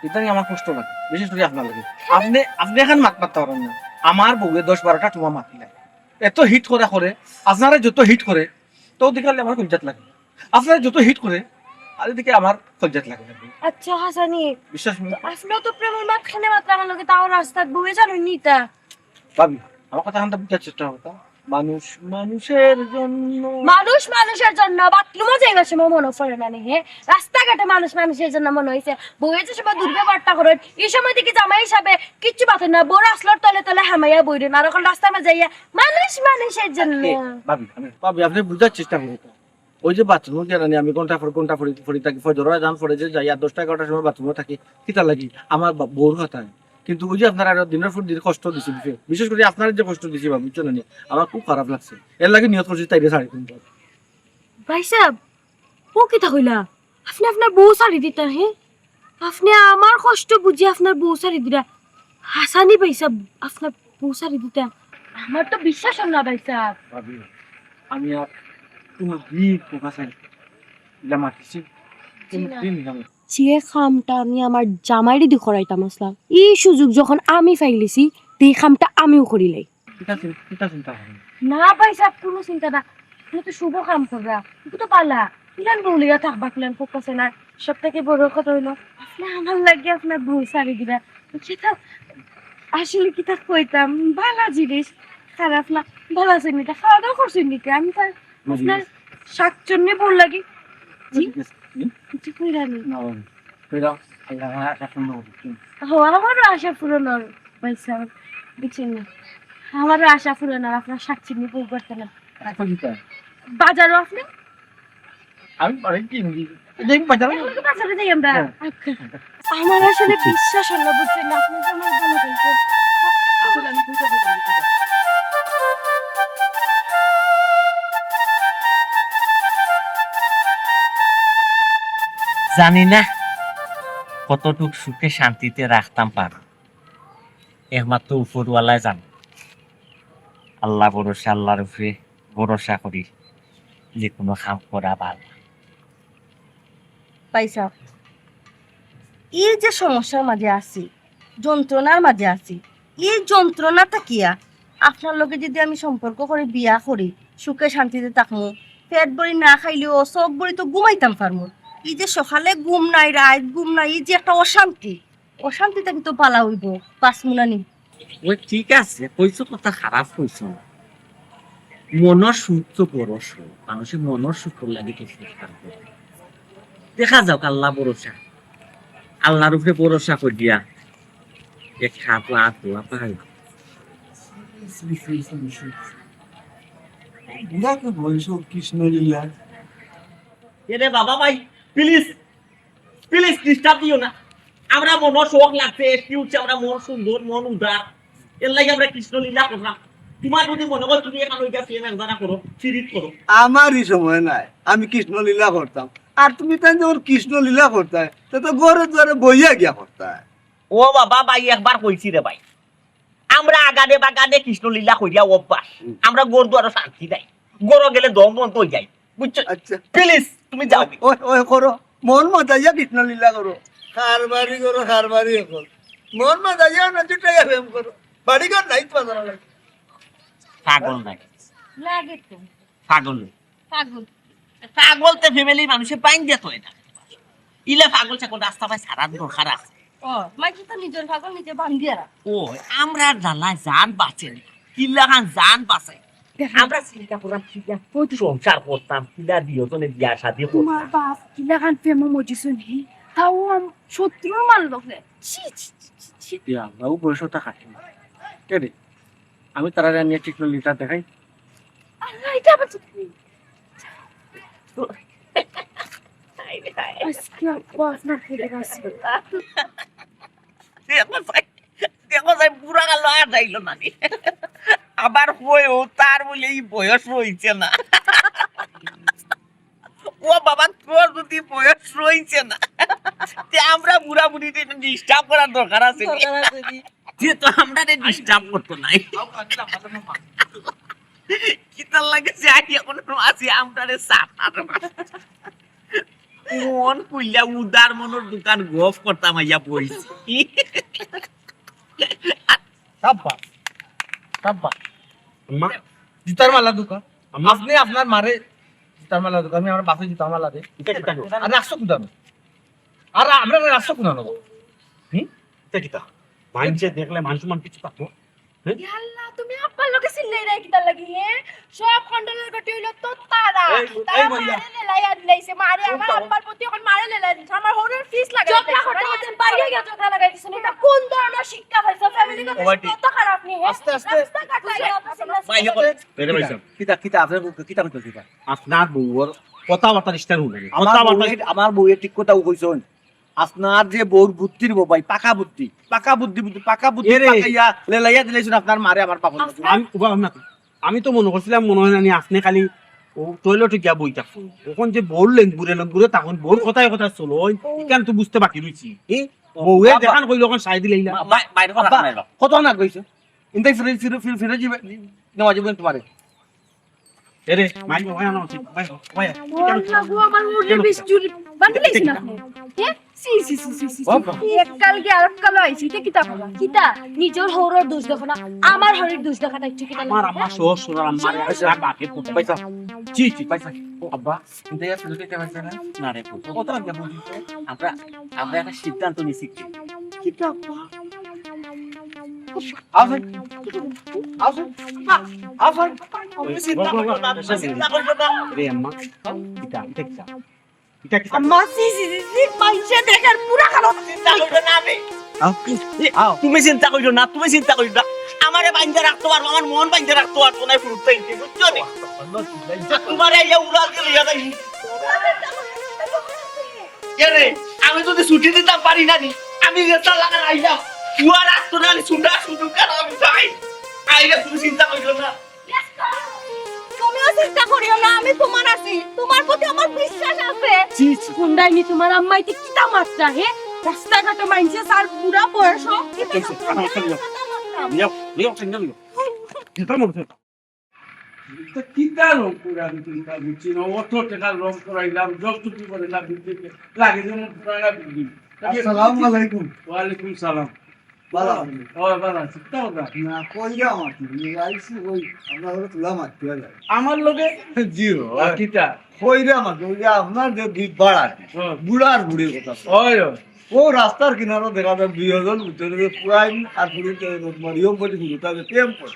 এটা আমার কষ্ট লাগে বিশেষ করে আপনার লোকে আপনি এখন মাত মারতে পারেন না আমার বউয়ে 10-12টা তোমার মাতি লাগে এত হিট করে আপনারা যত হিট করে তো দিকে আমার কলজাত লাগে আপনারা যত হিট করে আর এদিকে আমার কলজাত লাগে আচ্ছা হাসানি বিশ্বাস করুন আপনিও তো প্রেমের মাঝখানে মাত্র আমার লোকে তাও রাস্তায় বউয়ে জানেন নি তা ভাবি আমার কথা এখন বুঝার চেষ্টা করতা মানুষ মানুষের জন্য মানুষ মানুষের জন্য বাথরুমে যাইবার সময় মনে পড়ে না হে রাস্তাঘাটে মানুষ মানুষের জন্য মনে হয়েছে বউয়ে যে সময় দুর্ব্যবহারটা করেন এই সময় থেকে জামাই হিসাবে কিচ্ছু পাতেন না বড় আসলার তলে তলে হামাইয়া বইরেন আর এখন রাস্তার মাঝে যাইয়া মানুষ মানুষের জন্য ভাবি আপনি বুঝার চেষ্টা করুন ওই যে বাথরুম জানি আমি ঘন্টা ফরি থাকি ফজরা যান ফরে যে যাই আর 10টা-11টার সময় বাথরুমে থাকি কিতা লাগি আমার বউর কথায় কিন্তু ওই যে আপনার আর দিনের পর দিন কষ্ট দিছি বিশেষ করে আপনার যে কষ্ট দিছি ভাবি বুঝছেন না আমার খুব খারাপ লাগছে এর লাগে নিয়ত করছি তাইরে ছাড়ি কিন্তু ভাই সাহেব ও কিতা কইলা আপনি আপনার বউ সারি দিতা হে আপনি আমার কষ্ট বুঝি আপনার বউ সারি দিলা হাসানি ভাই সাহেব আপনার বউ সারি দিতা আমার তো বিশ্বাস হয় না ভাই সাহেব ভাবি আমি আর তোমার দিক প্রকাশ দিলাম আর কিছু যে খামটা আমি আমার জামাইরে দি করাইতাম আসলাম এই সুযোগ যখন আমি ফাইলিছি এই খামটা আমিও করিলাই চিন্তা না ভাই সাহেব কোনো চিন্তা না তুমি তো শুভ কাম করবা তুমি তো পালা প্ল্যান বলিয়া থাকবা প্ল্যান ফোকাসে না সব থেকে বড় কথা হইলো আপনি আমার লাগে আপনার বই সারি দিবা সেটা আসলে কি তা কইতাম ভালো জিনিস খারাপ না ভালো আছে নিটা খাওয়া দাওয়া করছেন নিতে আমি তো আপনার শাকচন্নি বল লাগি জি কিছু কইরা নি আমারও আশা পূরণ হল ভাই সাহেব বুঝছেন না আমারও আশা পূরণ আর আপনার শাকচন্নি বই করতে না বাজারও আপনি আমি বাজারে বাজারে যাই আমরা আমার আসলে বিশ্বাস হলো বুঝছেন না আপনি তো আমার ভালো বলছেন আসলে আমি বুঝতে পারছি জানি না কতটুক সুখে শান্তিতে রাখতাম পারো একমাত্র উপরওয়ালায় জান আল্লাহ ভরসা আল্লাহর উপরে ভরসা করি যে কোনো কাম করা ভালো। পাইছা এই যে সমস্যার মাঝে আছি, যন্ত্রণার মাঝে আছি, এই যন্ত্রণাটা কিয়া আপনার লগে যদি আমি সম্পর্ক করে বিয়া করি, সুখে শান্তিতে থাকমু, পেট ভরি না খাইলেও সব ভরি তো ঘুমাইতাম পারমু। এই যে সকালে ঘুম নাই, রাত ঘুম নাই, এই যে একটা অশান্তি, অশান্তিটা কিন্তু পালা হইব পাঁচমুনা নি। ওই ঠিক আছে, কইছো কথা খারাপ কইছো না। মনের সুখ তো বড় সুখ, মানুষের মনের সুখ লাগে তো চেষ্টা করে। দেখা যাক, আল্লাহ ভরসা, আল্লাহর উপরে ভরসা করিয়া এক খাপলা তোলা পাই। এরে বাবা ভাই, প্লিজ প্লিজ ডিস্টার্ব দিও না। আমরা মনের শখ লাগছে, একটি হচ্ছে আমরা মন সুন্দর, মন উদার, এর লাগে আমরা কৃষ্ণলীলা করলাম। তোমার যদি মনে হয় তুমি এখন ওইটা ফিরে একদানা করো, ফিরিত করো। আমারই সময় নাই, আমি কৃষ্ণ লীলা করতাম, আর তুমি তাই যখন কৃষ্ণ লীলা করতায় তা তো ঘরে দুয়ারে বইয়া গিয়া করতায়। ও বাবা ভাই, একবার কইছি রে ভাই, আমরা আগানে বাগানে কৃষ্ণলীলা করিয়া অভ্যাস, আমরা গোর দুয়ারও শান্তি নাই, গরো গেলে দম বন্ধ হয়ে যায়, বুঝছো? আচ্ছা প্লিজ তুমি যাও। ওই ওই করো, মন মাতাইয়া কৃষ্ণ লীলা করো, খারবারি করো, খারবারি এখন মন মাতাইয়া না জুটাইয়া প্রেম করো, বাড়ি ঘর নাই তো লাগে। পাগল নাই, লাগে তো পাগল পাগল। পাগলতে ফ্যামিলি মানুষের পাইন দিয়ে তো এটা ইলে পাগল চাকল রাস্তা পায় সারা দরকার আছে। ও মাইকে তো নিজের পাগল নিজে বান্ধিয়া রাখ। ও আমরা জ্বালা জান বাঁচে না, কিল্লা খান জান বাঁচে। আমরা চিন্তা করলাম সংসার করতাম, কিলা দিয়জনে বিয়া শাদি করতাম। তোমার বাপ কিলা খান প্রেমে মজিছো নি, তাও শত্রুর মানলো রে। ছি ছি ছি, ছি আমরাও বয়সটা কাটি না কে রে, আমি তারা নিয়ে কৃষ্ণ লীলা দেখাই। আল্লাহ, এটা আবার কি? আজকে আব্বাস না ফিরে গেছে। দেখো যাই বুড়া গেল আর যাইলো না নি। আবার হয়েও তার বলে এই বয়স রয়েছে না। ও বাবা, তোর যদি বয়স রয়েছে না, তে আমরা বুড়া বুড়ি ডিস্টার্ব করার দরকার আছে নি? যে তো আমরা ডিস্টার্ব করতো নাই। কিতার লাগে যাই এখন আছি আমরা সাত মন কুইলা উদার মনের দোকান গফ করতাম আইয়া বইছি। সাব্বা সাব্বা মা জুতার মালা দোকান, আমার আপনি আপনার মারে জুতার মালা দোকান, আমি আমার বাসে জুতার মালা দে এটা কিতা গো? আর রাখছো কোথাও, আর আমরা রাখছো কোথাও নেবো। এটা কিতা? মাইনছে দেখলে মানুষ মান কিছু পাবো। আল্লাহ, তুমি আব্বার লোকে চিল্লাই রাই কিতা লাগি হে? সব খন্ডলের গটি হইলো তো তারা। তারা মারে লেলাই আর লাইছে, মারে আমার আব্বার প্রতি এখন মারে লেলাই দিছে। আমার হোরের ফিস লাগাই দিছে। চোখলা করতে করতে বাইরে গিয়ে চোখলা লাগাই দিছে। এটা কোন ধরনের শিক্ষা পাইছো? ফ্যামিলি কত খারাপ নি হে? আস্তে আস্তে রাস্তা কাটাইয়া মাইয়া এটা পাইছো? কিতা কিতা আপনার কিতা হইতো কিতা আপনার বউর কথাবার্তা স্টাইল হলো না। আমার বউয়ের ঠিক কথা কইছন, আপনার যে বউর বুদ্ধির বাবাই পাকা বুদ্ধি, পাকা বুদ্ধি পাকা বুদ্ধি এরে। পাকাইয়া লেলাইয়া দিলেছেন আপনার মারে আমার পাগল। আমি তো মনে করছিলাম মনে হয় না নি আপনি খালি ও টয়লেটে গিয়া বই থাকো, এখন যে বললেন ঘুরে তখন বউর কথায় কথা চলো, কেন তো বুঝতে বাকি রয়েছি। বউয়ে দেখান কইল এখন সাই দিলেই না। বাইরে আব্বা, কত না কইছো ইনতাই ফিরে ফিরে ফিরে ফিরে যাবে নেওয়া যাবে তোমারে। এরে মাই ভাই না ঠিক ভাই ভাই আল্লাহ গো, আমার হোরের ফিস চুরি বান্ধি লাইছে না আপনি? হে? সি সি সি সি সি। এক কাল গে আরেক কাল আইছি, এটা কিতা কইলা? কিতা নিজের হরর দোষ দেখো না, আমার হরির দোষ দেখাটা একটু কিতা আমার আম্মা শ্বশুর আমার বাপের পুত্র পয়সা জি জি পয়সা আব্বা ইনতাই ফিরে দিতে পারছ না না রে পুত্র, কত আগে বুঝিছো আমরা আমরা একটা সিদ্ধান্ত নিছি। কিতা আব্বা? আসেন আসেন আসেন রে আম্মা এটা এটা কিতা? এটা কিতা? আম্মা সি সি সি সি, মাইছে দেখার পুরা খারাপ। চিন্তা করো না আমি। তুমি চিন্তা করো না, তুমি চিন্তা করো না। আমারে বাইন্ধে রাখতে পারবো, আমার মন বাইন্ধে রাখতে পারবো না ফুরুতে ইনতে, বুঝছো নি? তোমার এই উড়াল দিলে ইয়াদা রে, আমি যদি ছুটি দিতাম পারি না নি, আমি রেতা লাগা আইলাম উয়া রাখতো না, ছুটা শুধু কেন আমি যাই আইলে, তুমি চিন্তা করো না। তুমিও চিন্তা করিও না, আমি তোমার আছি, তোমার প্রতি আমার বিশ্বাস আছে। হুন্ডাইনি তোমার আম্মাইতে কিতা মাত্রা হে? রাস্তাঘাটে মাইনছে সার বুড়া বয়স লিও লিও সিঙ্গেল লিও এটা মনে তো কিতা রং করে আমি চিন্তা বুঝছি না, অত টাকা রং করাইলাম, যতটুকু করাইলাম বিদ্যুৎ লাগে যেন পুরানা বিদ্যুৎ। আসসালামু আলাইকুম। ওয়ালাইকুম সালাম। ভালো ভালো আছি, তাও না। না কইরা মাটি আইছি কই আমরা হলো তুলা মাটি লাগে আমার লগে জিও কিতা কইরা মাটি ওই যে আপনার যে দুই বাড়াটি বুড়ার বুড়ির কথা ওই ও রাস্তার কিনারো দেখা যায় 2000 ভিতরে পুরাইন আর পুরিতে মরিয়ম পরি গুরুতা যে টেম্পো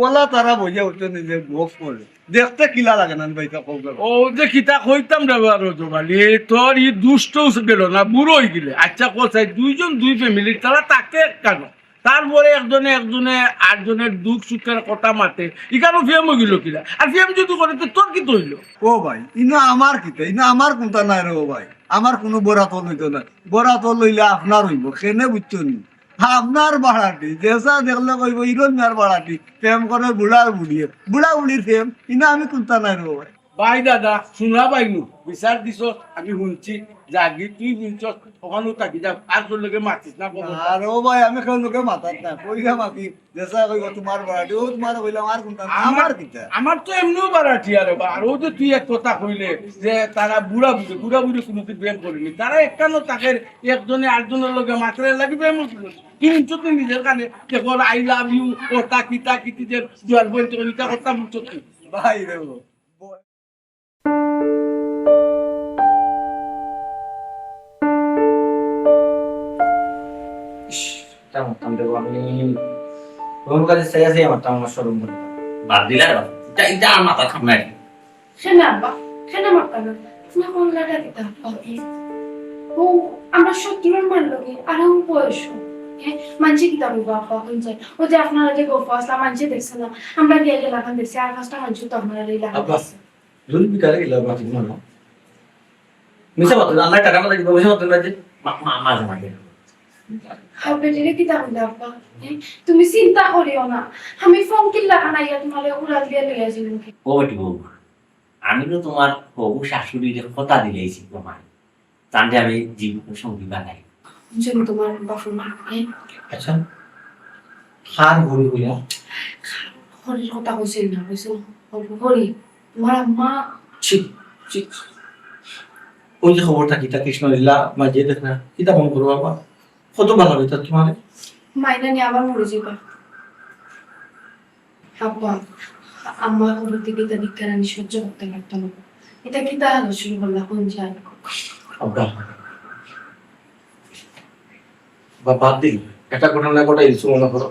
ওলা তারা বইয়া উঠে নিজে গফ করে দেখতে কিলা লাগে না ভাই তা কও ও যে কিতা কইতাম ব্যবহার জোগালি তোর ই দুষ্ট গেল না বুড়ো হয়ে গেলে আচ্ছা কোথায় দুইজন দুই ফ্যামিলির তারা তাকে কেন তারপরে একজনে আটজনের দুঃখ সুখের কথা মাতে ইকানো ফেম হয়ে গেল কিলা আর ফেম যদি করে তো তোর কি তৈল ও ভাই ইনা আমার কিতা ইনা আমার কোনটা নাই রে ও ভাই আমার কোনো বরাতল হইতো না বরাতল লইলে আপনার হইব কেনে বুঝছো নি আপনার বাড়াটি যেসা দেখলে কইব ইরন মিয়ার বাড়াটি প্রেম করে বুড়ার বুড়িয়ে বুড়া বুড়ির প্রেম ইনা আমি কোনটা নাই রে ও ভাই ভাই দাদা শুনা পাইনু বিচার দিছ আমি শুনছি জাগি তুই শুনছ ওখানেও থাকি যা আর তোর লোকে মাতিস না আর ও ভাই আমি কেউ লোকে মাথার না কইরা মাতি যেসা কইব তোমার বাড়াটি ও তোমার কইলাম আর কোনটা না, আমার কিতা আমার তো এমনিও বাড়াটি আর আরও যে তুই এক কথা কইলে যে তারা বুড়া বুড়ি কোনোদিন প্রেম করেনি তারা একখানো তাকে একজনে আটজনের লগে মাত্রে লাগি প্রেম কিন্তু তুই নিজের কানে কেবল আই লাভ ইউ ও তাকিতা কিতি যে জোয়ার বলতে কইতা কথা বুঝছো তুই ভাই রে ও বাদ দিলা এটা আর মাথা খাম নাই সেনা আব্বা সেনা মারতা না না কোন লাগা দিতা ও আমরা শত্রুর মারলো কি আর ও বয়স মানছি কি তার বাবা হইছে ও যে আপনারা যে গো ফাসলা মানছি দেখছ না আমরা গিয়ে লাগান দেখছি আর ফাসটা মানছি তো আপনারা এই লাগান যদি বিকালে গেলে মাটি না মিশা মত আল্লাহ টাকা না দিব মিশা মত না যে মাঝে মাঝে হবে রে কি দাম আব্বা তুমি চিন্তা করিও না আমি ফোন কিল্লা খানাইয়া তোমারে উড়াল দিয়ে লইয়া যাবো ও বেটি বউ আমি তো তোমার হবু শাশুড়ির কথা দিলেইছি তোমার তাহলে আমি জীবন সঙ্গী বানাই যেন তোমার বাপুর মা আচ্ছা খান ঘুরি হইয়া হরির কথা হয়েছে না হয়েছে হরি তোমার মা ঠিক ঠিক ওই যে খবরটা কিতা কৃষ্ণ লীলা মাঝে দেখ না কিতা মন করবো বাবা কত ভালো হইতা তোমার মাইনা নিয়ে আবার মরে যাবা আব্বা আমার খবর থেকে এটা বিজ্ঞান আমি সহ্য করতে পারতাম না এটা কি তা হলো শুরু করলাম কোন যায় আব্বা বা বাদ দিন একটা ঘটনা ঘটা ইস্যু মনে করো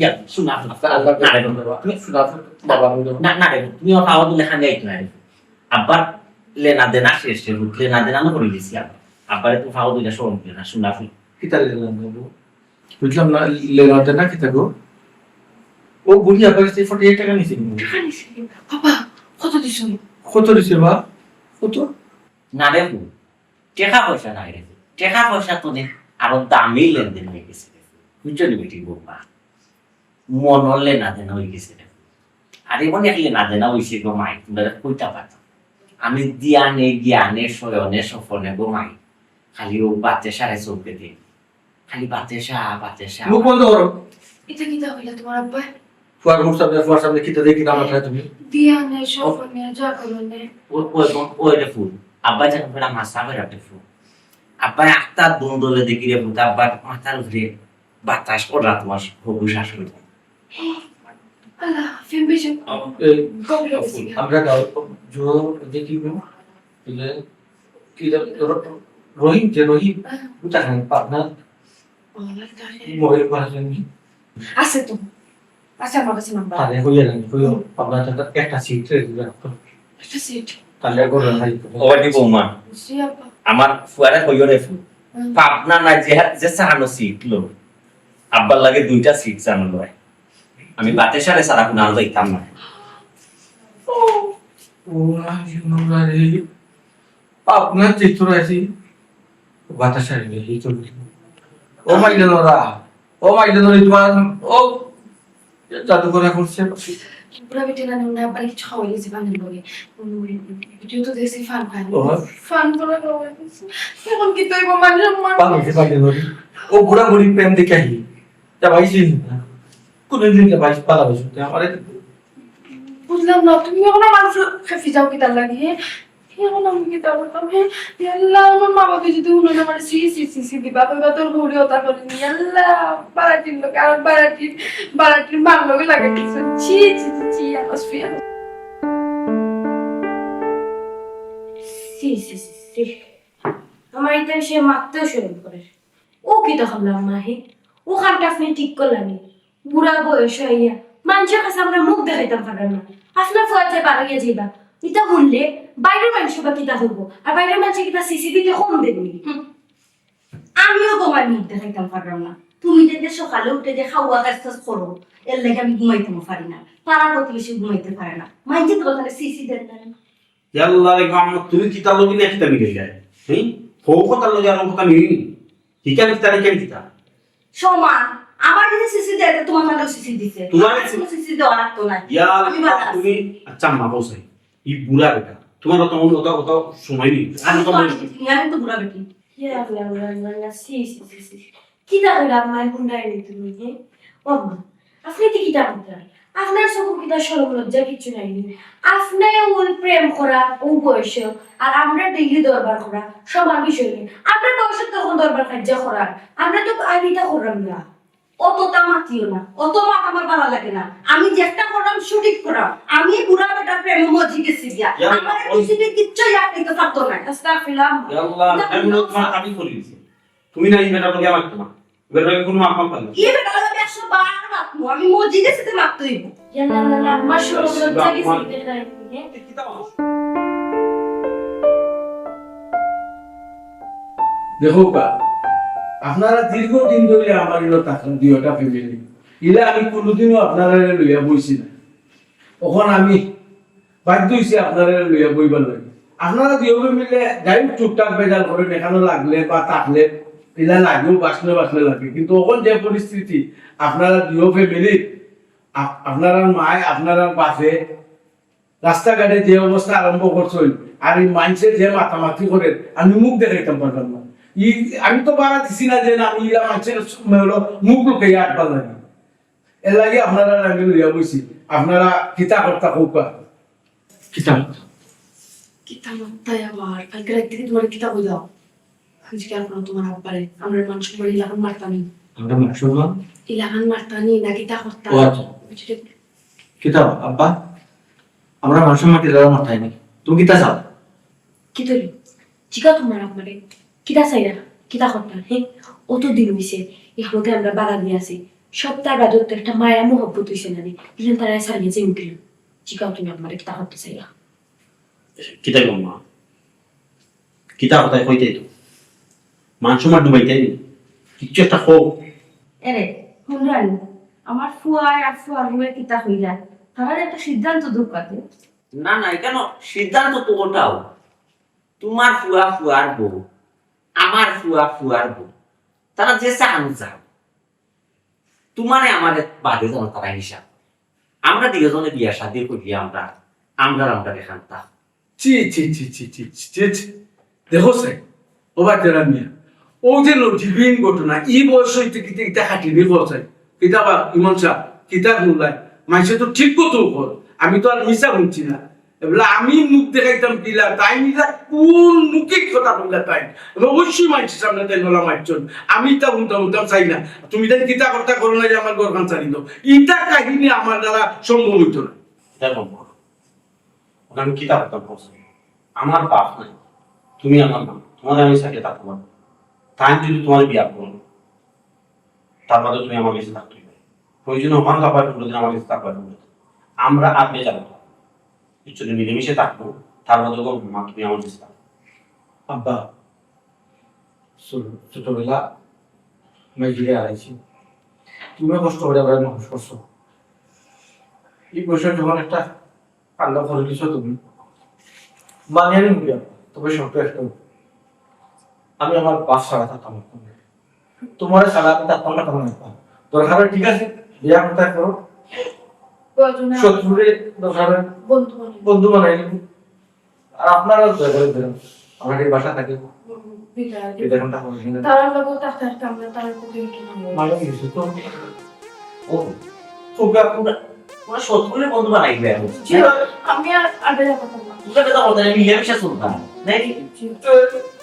ইয়া শুনা আল্লাহ বাবা না না রে তুমি ওটা আওয়াজ লেখা যাই না আব্বার লেনা দেনা শেষ লেনা দেনা না করে দিছি আব্বারে তো ফাও দুইটা শোন না শুনা কিতা লেলাম বাবু বুঝলাম না লেলাতে না কিতা গো ও বুড়ি আবার 48 টাকা নিছে বাবা কত দিছো কত দিছে বা কত না রে টাকা পয়সা নাই রে টাকা পয়সা তো নেই আরো দামি লেনদেন হয়ে গেছে বুঝছো নি বেটি বাবা মন লেনা দেনা হয়ে গেছে আর এমন এক লেনা দেনা হয়েছে গো মাই তোমরা কইতা পারতো আমি জ্ঞানে শয়নে সফনে গো মাই খালি ও বাচ্চা সারে চলতে দিন খালি বাচ্চা মুখ বন্ধ করো এটা কি তা হইলা তোমার আব্বা ফুয়ার সামনে কিতা দেখি না মাথায় তুমি দিয়া নে সফনে যা করো নে ওই রে ফুল আব্বা যখন ফেলা মাছা বের একটা ফুল আব্বা একটা দ্বন্দ্বলে দেখি রে ফুল আব্বার মাথার উপরে বাতাস ওরা তোমার হবু শাশুড়ি আল্লাহ ফিম বেশি আমরা গাও जो देखी में ile kida rohim je rohim bukan partner mohon bahasa ni আছে তো আছে আমার কাছে নাম্বার তাহলে হইয়া না হইও আপনার একটা সিট রেডি রাখো একটা সিট তাহলে করে নাই ওটি বৌমা জি আব্বা আমার ফুয়ারে কইও রে ফুল পাবনা না যে সাহানো সিট লো আব্বার লাগে দুইটা সিট জানো লয় আমি বাতে সারে সারা কোন আলো যাইতাম না আপনার চিত্র আছে বাতাসা এই চলবে ও মাইলেনরা তোমার ও জাদু করে করছে পুরা বেটে না না আবার কিছু খাওয়াইলে যে বানান বলে ভিডিও তো দেখছি ফান করে এখন কি তো মানুষ পাগল কে পাগল ও বুড়া বুড়ি প্রেম দেখে আহি তা ভাইছি কোনদিন কে ভাই পালা ভাইছি আমার বুঝলাম না, তুমি এখন আমার খেফি যাও কি তার লাগে? এখন আমি কি তা করতাম? আল্লাহ, আমার মা বাবা যদি উনুন আমার সি সি সি সি দিবা বাবা তোর ঘুরে ওটা করিনি। আল্লাহ, বারাটির লোক আর বারাটির মান লোকে লাগে কিছু। ছি ছি ছি ছি, অসফিয়া। সি সি সি সি আমার এটা সে মারতেও শুরু করে। ও কি তখন মাহি ও খানটা আপনি ঠিক করলেন, বুড়া বয়স হইয়া মানুষের কাছে আমরা মুখ দেখাইতাম পারেন না। আপনার ফয়াতে পারা গিয়ে যাইবা এটা বললে বাইরের মানুষ বা কিতা হইব, আর বাইরের মানুষের কিতা সিসিটিভিতে কম দেবনি। আমিও তোমার মুখ দেখাইতাম পারলাম না। তুমি যে সকালে উঠে যে খাওয়া কাজ করো, এর লাগে আমি ঘুমাইতে পারি না। পাড়া প্রতিবেশী ঘুমাইতে পারে না। মাইকে তো ওখানে সিসি দেন না। ইয়াল্লা রে গাম তুমি কিতা লগি না কিতা মিলে যায় হ্যাঁ হো কথা লগি আর কথা মিলি কিটা কিতা রে কিতা সমান আমার যদি সিসি দেয় তো তোমার মানে সিসি দিছে। তোমার সিসি দেওয়া লাগতো না। আমি ইয়াল্লা বাতাস। তুমি আচ্ছা মা বসাই ই বুড়া বেটা তোমার তো মন কথা সময় নেই আমি তো বুড়া বেটি। সি সি সি সি কিতা হইলা আমার গুন্ডাই নেই তুমি হ্যাঁ? ও মা আপনি তো কিতা করতেন? আপনার সকল কিতা সরম লজ্জা কিছু নাই। আপনার ওই প্রেম করা ও বয়স আর আমরা ডিগ্রি দরবার করা সবার বিষয় নেই। আমরা বয়সে তখন দরবার কার্য করার আমরা তো আইনিটা করলাম না। অতটা মাতিও না, অত মাত আমার ভালো লাগে না। আমি যেটা করলাম সঠিক করাম। আমি বুড়া বেটার প্রেমে মজি গেছি গিয়া। আমার সিসিটি কিচ্ছু ইয়াদ দিতে পারতো না। আস্তাগফিরুল্লাহ। ইয়াল্লা আমি তো তোমার কাবি করে দিছি তুমি না এই বেটা লগে আমার তোমার বেটা কোনো আপন পাই না কি বেটা লাগে 100 বার মাতমু। আমি মজি গেছি তো মাততে হইব। ইয়াল্লাহ আমার সরম লজ্জা কিছু নাই হ্যাঁ? কিতা মানুষ দেখো কা আপনারা দীর্ঘদিন ধরে আমার ইলো থাকেন দুইটা ফ্যামিলি ইলা আমি কোনোদিনও আপনারা লইয়া বইছি না। তখন আমি বাধ্য হইছি আপনারা লইয়া বইবার লাগে। আপনারা দুইভাবে মিলে যাই টুকটাক বেজাল করেন এখানে লাগলে বা থাকলে ইলা লাগেও বাসলে লাগে, কিন্তু এখন যে পরিস্থিতি আপনারা দুই ফ্যামিলি আপনারা মায় আপনারা বাসে রাস্তাঘাটে যে অবস্থা আরম্ভ করছেন আর এই মানুষের যে মাতামাতি করেন আমি মুখ দেখাইতাম পারলাম না। আমি তো বাড়া দিছি না যে আমি ইলা মানুষের মুখ লোকে আটবার লাগে। এর লাগে আপনারা আমি লইয়া বইছি। আপনারা কিতা কর্তা কৌকা কিতা কিতা মাত্তায় আবার কালকে রাত থেকে তোমার কিতা কই দাও। আজকে আর কোনো তোমার আব্বারে আমরা মানুষ বাড়ি ইলাকান মারতানি আমরা মুসলমান ইলাকান মারতানি না কিতা করতাম। ও আচ্ছা কিতা আব্বা আমরা মানুষের মাটি লড়া মাথায় নেই তুমি কিতা চাও? কি তৈরি জিগা তোমার আপনারে কিতা চাইরা কিতা করতাম হ্যাঁ? অত দিন হইছে এখনতে আমরা বাড়া দিয়ে আছি সপ্তাহ বাদত একটা মায়া মোহব্বত হইছে না নি ইলেন তারা সারিয়ে যে উঠল। জিগাও তুমি আপনারে কিতা করতে চাইরা? কিতা গো মা কিতা কথা কইতে তো মানুষ মার ডুবাইতেই কিচ্ছু একটা হোক এরে শুনলেন আমার ফুয়ার আর ফুয়ার বউয়ের কিতা হইলা তারা একটা সিদ্ধান্ত দরকার। না না কেন সিদ্ধান্ত তো ওটাও তোমার ফুয়ার বউ আমার ফুয়ার বউ তারা যে চান যাও তোমারে আমাদের বাদে যেন তারা হিসাব আমরা দুজনে বিয়া শাদি করি আমরা দেখানতা চি চি চি চি চি চি চি দেখো সে ও বাচ্চারা মিয়া ও যে লজিবিন ঘটনা ই বয়স হইতে কিতে কিতা খাটিনি করছাই কিতা বা ইমন সাহ কিতা শুনলাই মানুষে তো ঠিক কত কর আমি তো আর মিশা শুনছি না। এবার আমি মুখ দেখাইতাম কিলা তাই নিলা কোন মুখে কথা বললা তাই অবশ্যই মানুষের সামনে তাই বলা মারছন আমি তা উনতাম চাই না। তুমি তাই কিতা কথা করো না যে আমার গরখান চালিত ইটা কাহিনী আমার দ্বারা সম্ভব হইত না। দেখো মা আমি কিতা করতাম বলছি আমার বাপ নাই তুমি আমার মা তোমার আমি সাথে থাকতে পারবো তাই যদি তোমার বিয়া করো তার বাদে তুমি আমার কাছে থাকতে হবে প্রয়োজন ওখানে থাকবার প্রয়োজন আমার কাছে থাকবার আমরা আপনি যাবো একচুয়ালি মিলেমিশে থাকবো তার বাদে মা তুমি আমার কাছে থাকবো। আব্বা ছোটবেলা মেঘিরে আড়াইছি তুমি কষ্ট করে আবার মানুষ করছো এই বয়সে যখন একটা কান্না করে দিছো তুমি মানিয়ে নিবি তবে সত্য একটা আমি আমার বাস ছাড়া থাকতাম তোমার ছাড়া আমি থাকতাম না তখন দরকার হয় ঠিক আছে বিয়া করতে করো প্রয়োজনে শত্রুরে দরকার হয় বন্ধু বানাই বন্ধু বানাই নিবি আর আপনারা দয়া করে বেরোন আমার এই বাসা থাকে বিদায় এই দেখুন টাকা পয়সা নেই। তারা লোক থাকতে থাকতে আমরা তার প্রতি একটু মারা গেছে তো। ও তোমরা পুরা পুরা শত্রুরে বন্ধু বানাইবে এখন আমি আর আগে কথা বলবো তোমরা কথা বলতে মিলেমিশে চলতাম নাকি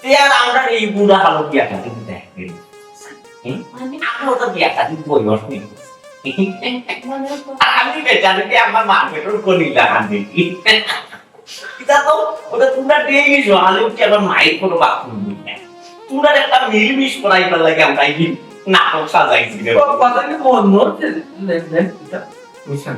তে আর আমরা এই বুড়া হালো বিয়া কাটি দেখবে আমরা তো বিয়া কাটি বয়স নেই মানে আমি বেচারিকে আমার মা পেটর কোনি লাগান দেখি এটা তো ওটা তোমরা দিয়ে গেছো আলে উঠে আবার মায়ের কোনো বাথরুম নেই তোমরা একটা মিলমিশ করাইবার লাগে আমরা এই নাটক সাজাইছি বাবা কি মন মরছে লেন লেন এটা বুঝছেন?